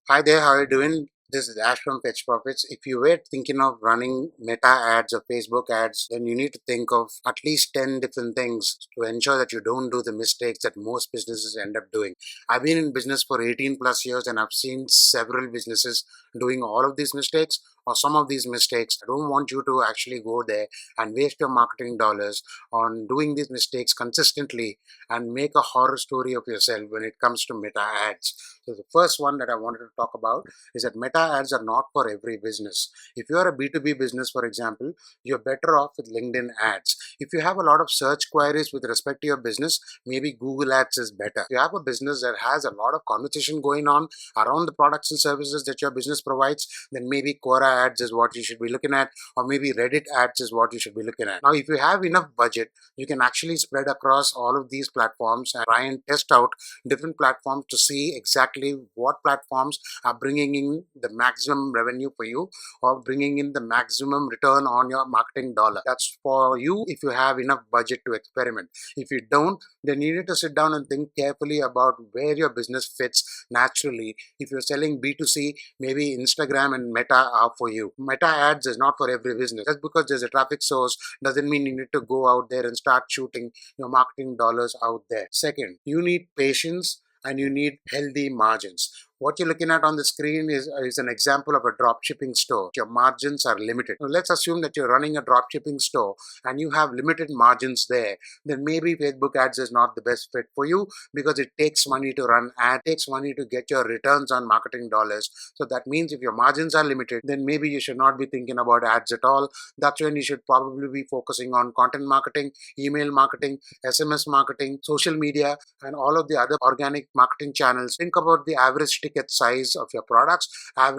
Hi there, how are you doing? This is Ash from Fetch Profits. If you were thinking of running Meta ads or Facebook ads, then you need to think of at least 10 different things to ensure that you don't do the mistakes that most businesses end up doing. I've been in business for 18 plus years and I've seen several businesses doing all of these mistakes or some of these mistakes. I don't want you to actually go there and waste your marketing dollars on doing these mistakes consistently and make a horror story of yourself when it comes to Meta ads. So the first one that I wanted to talk about is that Meta ads are not for every business. If you are a B2B business, for example, you're better off with LinkedIn ads. If you have a lot of search queries with respect to your business, maybe Google ads is better. If you have a business that has a lot of conversation going on around the products and services that your business provides, then maybe Quora ads is what you should be looking at, or maybe Reddit ads is what you should be looking at. Now, if you have enough budget, you can actually spread across all of these platforms and try and test out different platforms to see exactly what platforms are bringing in the maximum revenue for you or bringing in the maximum return on your marketing dollar. That's for you if you have enough budget to experiment. If you don't, then you need to sit down and think carefully about where your business fits naturally. If you're selling B2C, maybe Instagram and Meta are for you. Meta ads is not for every business. Just because there's a traffic source doesn't mean you need to go out there and start shooting your marketing dollars out there. Second, you need patience and you need healthy margins. What you're looking at on the screen is an example of a drop shipping store. Your margins are limited. Now, let's assume that you're running a drop shipping store and you have limited margins there. Then maybe Facebook ads is not the best fit for you because it takes money to run ads, takes money to get your returns on marketing dollars. So that means if your margins are limited, then maybe you should not be thinking about ads at all. That's when you should probably be focusing on content marketing, email marketing, SMS marketing, social media, and all of the other organic marketing channels. Think about the average ticket size of your products.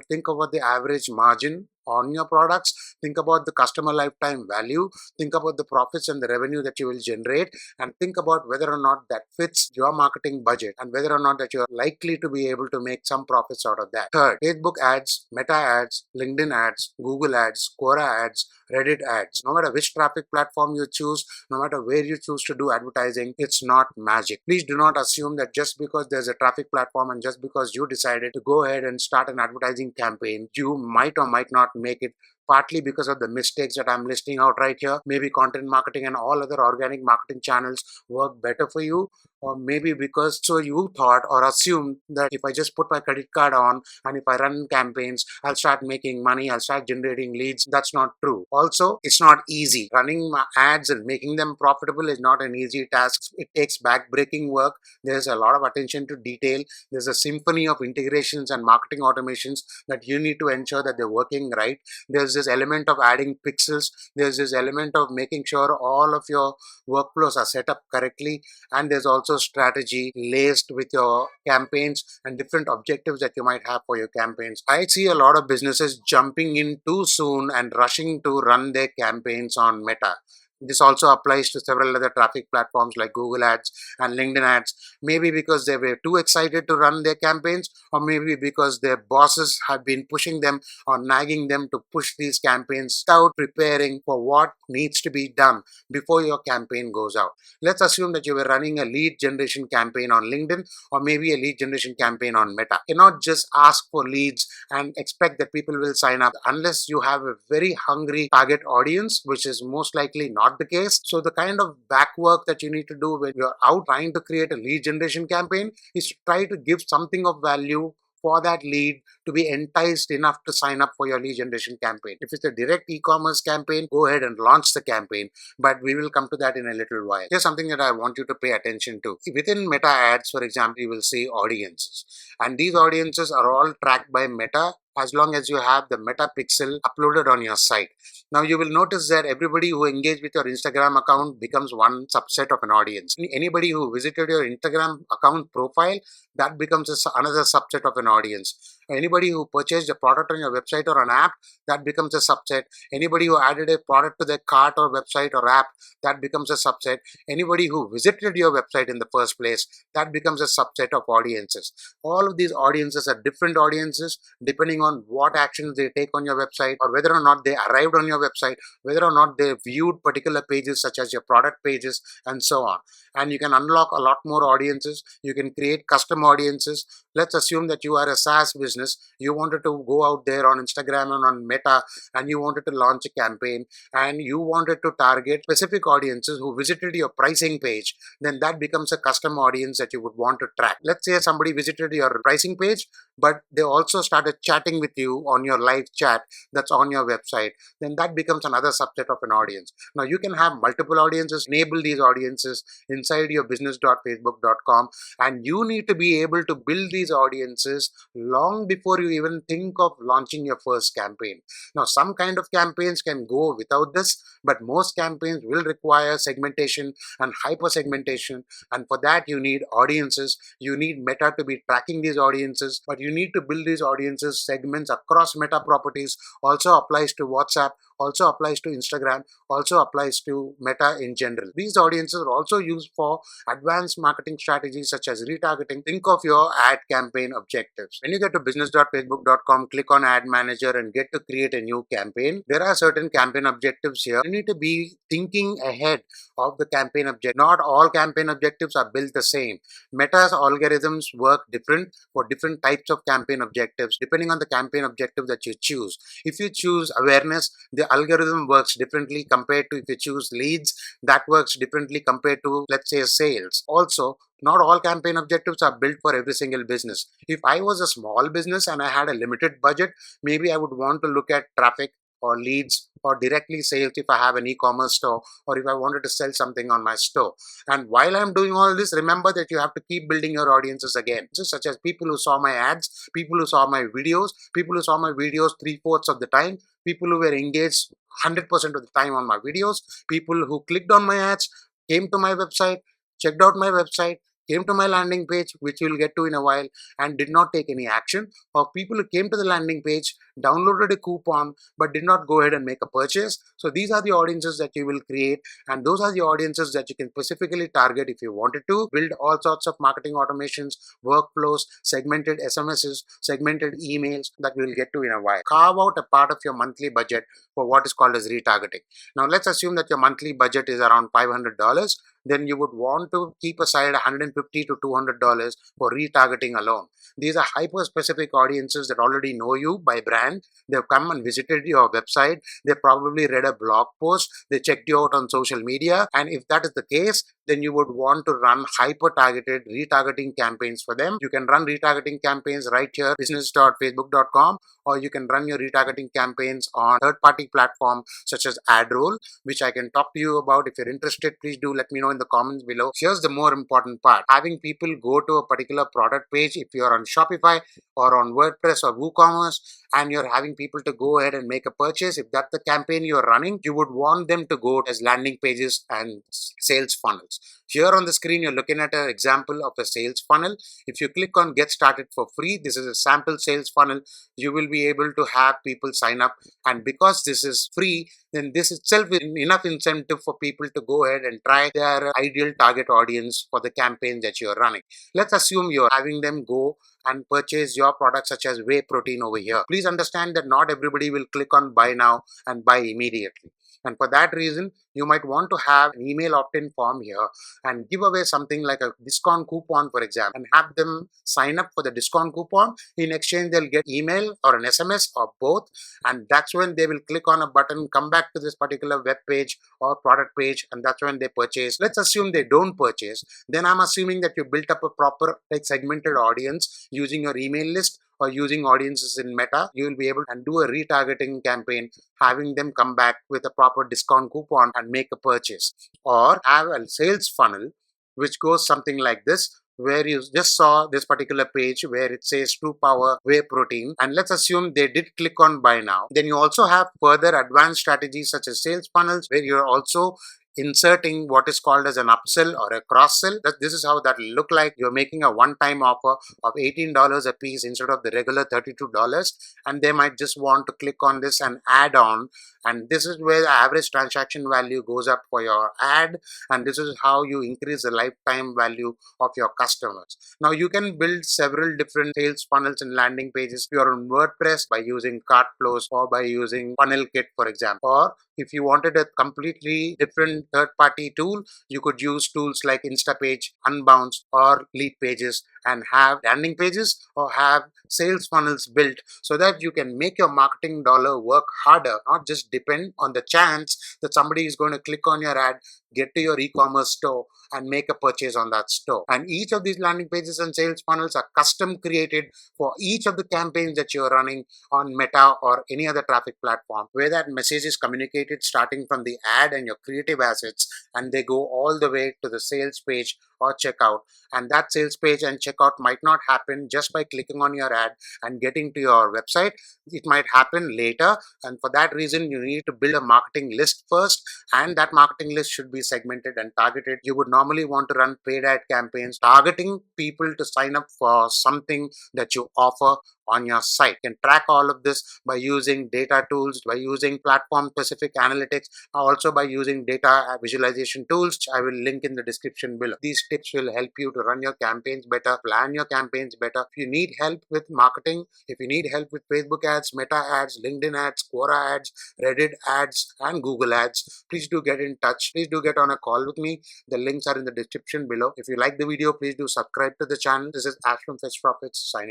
Think about the average margin on your products. Think about the customer lifetime value. Think about the profits and the revenue that you will generate, and think about whether or not that fits your marketing budget and whether or not that you're likely to be able to make some profits out of that. Third, Facebook ads, Meta ads, LinkedIn ads, Google ads, Quora ads, Reddit ads. No matter which traffic platform you choose, no matter where you choose to do advertising, it's not magic. Please do not assume that just because there's a traffic platform and just because you decided to go ahead and start an advertising campaign, you might or might not make it, partly because of the mistakes that I'm listing out right here. Maybe content marketing and all other organic marketing channels work better for you, or maybe because so you thought or assumed that if I just put my credit card on and if I run campaigns, I'll start making money, I'll start generating leads. That's not true. Also, it's not easy. Running ads and making them profitable is not an easy task. It takes back-breaking work. There's a lot of attention to detail. There's a symphony of integrations and marketing automations that you need to ensure that they're working right. There's this element of adding pixels. There's this element of making sure all of your workflows are set up correctly. And there's also strategy laced with your campaigns and different objectives that you might have for your campaigns. I see a lot of businesses jumping in too soon and rushing to run their campaigns on Meta. This also applies to several other traffic platforms like Google Ads and LinkedIn Ads. Maybe because they were too excited to run their campaigns, or maybe because their bosses have been pushing them or nagging them to push these campaigns without preparing for what needs to be done before your campaign goes out. Let's assume that you were running a lead generation campaign on LinkedIn or maybe a lead generation campaign on Meta. You cannot just ask for leads and expect that people will sign up unless you have a very hungry target audience, which is most likely not the case. So the kind of back work that you need to do when you're out trying to create a lead generation campaign is to try to give something of value for that lead to be enticed enough to sign up for your lead generation campaign. If it's a direct e-commerce campaign, go ahead and launch the campaign, but we will come to that in a little while. Here's something that I want you to pay attention to. Within Meta ads, for example, you will see audiences, and these audiences are all tracked by Meta as long as you have the Meta pixel uploaded on your site. Now you will notice that everybody who engaged with your Instagram account becomes one subset of an audience. Anybody who visited your Instagram account profile, that becomes another subset of an audience. Anybody who purchased a product on your website or an app, that becomes a subset. Anybody who added a product to their cart or website or app, that becomes a subset. Anybody who visited your website in the first place, that becomes a subset of audiences. All of these audiences are different audiences depending on what actions they take on your website, or whether or not they arrived on your website, whether or not they viewed particular pages such as your product pages, and so on. And you can unlock a lot more audiences. You can create custom audiences. Let's assume that you are a SaaS business. You wanted to go out there on Instagram and on Meta, and you wanted to launch a campaign, and you wanted to target specific audiences who visited your pricing page. Then that becomes a custom audience that you would want to track. Let's say somebody visited your pricing page, but they also started chatting with you on your live chat that's on your website. Then that becomes another subset of an audience. Now you can have multiple audiences, enable these audiences inside your business.facebook.com, and you need to be able to build these audiences long before you even think of launching your first campaign. Now, some kind of campaigns can go without this, but most campaigns will require segmentation and hyper segmentation. And for that, you need audiences. You need Meta to be tracking these audiences, but you need to build these audiences segments across Meta properties. Also applies to WhatsApp, also applies to Instagram, also applies to Meta in general. These audiences are also used for advanced marketing strategies such as retargeting. Think of your ad campaign objectives. When you get to business.facebook.com, click on Ad Manager and get to create a new campaign. There are certain campaign objectives here. You need to be thinking ahead of the campaign objective. Not all campaign objectives are built the same. Meta's algorithms work different for different types of campaign objectives depending on the campaign objective that you choose. If you choose awareness, the algorithm works differently compared to if you choose leads. That works differently compared to, let's say, sales. Also, not all campaign objectives are built for every single business. If I was a small business and I had a limited budget, maybe I would want to look at traffic or leads or directly sales if I have an e-commerce store, or if I wanted to sell something on my store. And while I'm doing all this, remember that you have to keep building your audiences again, such as people who saw my ads, people who saw my videos, people who saw my videos 3/4 of the time, people who were engaged 100% of the time on my videos, people who clicked on my ads, came to my website, checked out my website, came to my landing page, which we'll get to in a while, and did not take any action, or people who came to the landing page, downloaded a coupon, but did not go ahead and make a purchase. So these are the audiences that you will create, and those are the audiences that you can specifically target if you wanted to. Build all sorts of marketing automations, workflows, segmented SMSs, segmented emails that we'll get to in a while. Carve out a part of your monthly budget for what is called as retargeting. Now let's assume that your monthly budget is around $500. Then you would want to keep aside $150 to $200 for retargeting alone. These are hyper specific audiences that already know you by brand. They've come and visited your website. They probably read a blog post. They checked you out on social media. And if that is the case, then you would want to run hyper targeted retargeting campaigns for them. You can run retargeting campaigns right here, business.facebook.com, or you can run your retargeting campaigns on third-party platforms such as AdRoll, which I can talk to you about. If you're interested, please do let me know in the comments below. Here's the more important part. Having people go to a particular product page, if you're on Shopify or on WordPress or WooCommerce, and you're having people to go ahead and make a purchase, if that's the campaign you're running, you would want them to go as landing pages and sales funnels. Here on the screen, you're looking at an example of a sales funnel. If you click on Get Started for free, this is a sample sales funnel. You will be able to have people sign up. And because this is free, then this itself is enough incentive for people to go ahead and try their ideal target audience for the campaign that you're running. Let's assume you're having them go and purchase your product such as whey protein over here. Please understand that not everybody will click on buy now and buy immediately. And for that reason, you might want to have an email opt-in form here and give away something like a discount coupon, for example, and have them sign up for the discount coupon. In exchange, they'll get email or an SMS or both. And that's when they will click on a button, come back to this particular web page or product page, and that's when they purchase. Let's assume they don't purchase. Then I'm assuming that you built up a proper segmented audience using your email list or using audiences in Meta. You will be able to do a retargeting campaign, having them come back with a proper discount coupon and make a purchase. Or have a sales funnel which goes something like this, where you just saw this particular page where it says True Power Whey Protein, and let's assume they did click on buy now. Then you also have further advanced strategies such as sales funnels, where you're also inserting what is called as an upsell or a cross sell. This is how that will look like. You're making a one-time offer of $18 a piece instead of the regular $32, and they might just want to click on this and add on. And this is where the average transaction value goes up for your ad, and this is how you increase the lifetime value of your customers. Now you can build several different sales funnels and landing pages. If you're on WordPress, by using cart flows or by using funnel kit, for example. Or if you wanted a completely different third-party tool, you could use tools like Instapage, Unbounce, or Lead Pages, and have landing pages or have sales funnels built so that you can make your marketing dollar work harder, not just depend on the chance that somebody is going to click on your ad, get to your e-commerce store and make a purchase on that store. And each of these landing pages and sales funnels are custom created for each of the campaigns that you're running on Meta or any other traffic platform, where that message is communicated starting from the ad and your creative assets, and they go all the way to the sales page or checkout. And that sales page and checkout might not happen just by clicking on your ad and getting to your website. It might happen later, and for that reason you need to build a marketing list first, and that marketing list should be segmented and targeted. You would normally want to run paid ad campaigns targeting people to sign up for something that you offer on your site. You can track all of this by using data tools, by using platform specific analytics, also by using data visualization tools. I will link in the description below. These tips will help you to run your campaigns better, plan your campaigns better. If you need help with marketing, if you need help with Facebook ads, Meta ads, LinkedIn ads, Quora ads, Reddit ads, and Google ads, please do get in touch. Please do get on a call with me. The links are in the description below. If you like the video, please do subscribe to the channel. This is Ash from Fetch Profits signing.